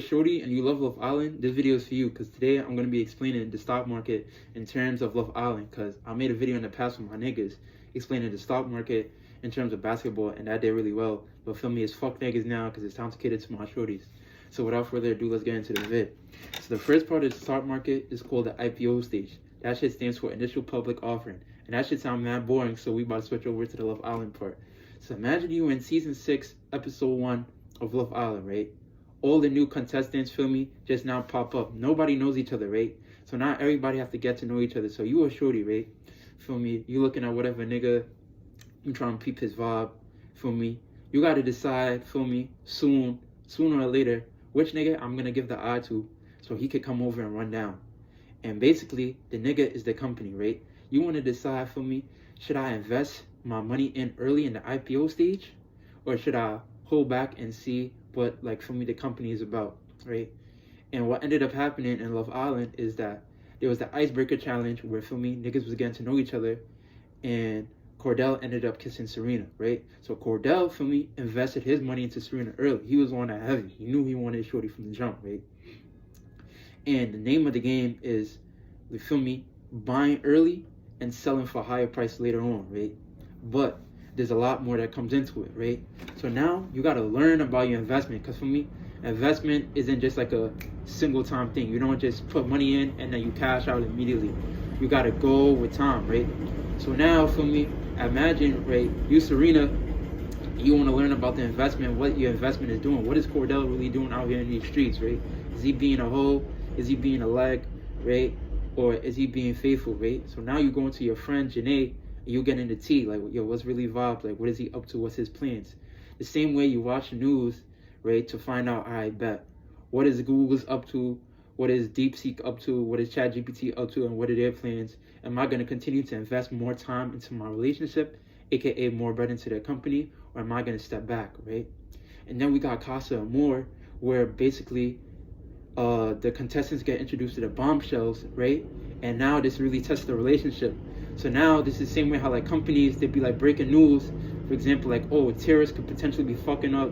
a shorty and you love Love Island, this video is for you, because today I'm going to be explaining the stock market in terms of Love Island, because I made a video in the past with my niggas explaining the stock market in terms of basketball, and that did really well. But feel me, it's fuck niggas now because it's time to cater to my shorties. So without further ado, let's get into the vid. So the first part of the stock market is called the IPO stage. That shit stands for initial public offering. And that shit sound mad boring, so we about to switch over to the Love Island part. So imagine you in season 6, episode 1 of Love Island, right? All the new contestants, feel me, just now pop up. Nobody knows each other, right? So now everybody have to get to know each other. So you a shorty, right? Feel me? You looking at whatever nigga, you trying to peep his vibe, feel me? You got to decide, feel me, sooner or later, which nigga I'm going to give the eye to so he could come over and run down. And basically, the nigga is the company, right? You want to decide, feel me, should I invest my money in early in the IPO stage? Or should I hold back and see what, like, for me, the company is about, right? And what ended up happening in Love Island is that there was the icebreaker challenge where, feel me, niggas was getting to know each other, and Cordell ended up kissing Serena, right? So Cordell, feel me, invested his money into Serena early. He was on that heavy. He knew he wanted shorty from the jump, right? And the name of the game is, you feel me, buying early and selling for a higher price later on, right? But there's a lot more that comes into it, right? So now you got to learn about your investment, because for me, investment isn't just like a single time thing. You don't just put money in and then you cash out immediately. You got to go with time, right? So now, for me, imagine, right, you Serena, you want to learn about the investment, what your investment is doing. What is Cordell really doing out here in these streets, right? Is he being a hoe? Is he being a leg, right? Or is he being faithful, right? So now you go into your friend Janae, and you get into tea, like, yo, what's really vibe? Like, what is he up to? What's his plans? The same way you watch the news, right, to find out, I bet, what is Google's up to? What is DeepSeek up to? What is ChatGPT up to? And what are their plans? Am I going to continue to invest more time into my relationship, aka more bread into their company, or am I going to step back, right? And then we got Casa Amor, where basically the contestants get introduced to the bombshells, right? And now this really tests the relationship. So now this is the same way how, like, companies, they'd be like breaking news, for example, like, oh, terrorists could potentially be fucking up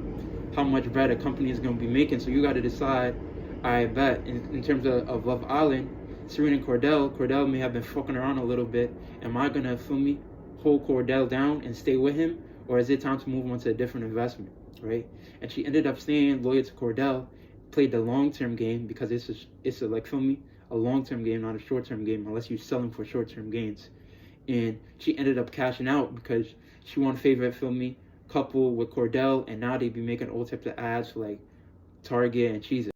how much bread a company is going to be making. So you got to decide, I bet, in terms of Love Island, Serena and Cordell may have been fucking around a little bit. Am I going to, feel me, hold Cordell down and stay with him? Or is it time to move on to a different investment, right? And she ended up staying loyal to Cordell, played the long-term game, because it's a like, feel me, a long-term game, not a short-term game, unless you're selling for short-term gains. And she ended up cashing out because she won favorite, feel me, couple with Cordell, and now they be making all types of ads for, like, Target and Cheez-It.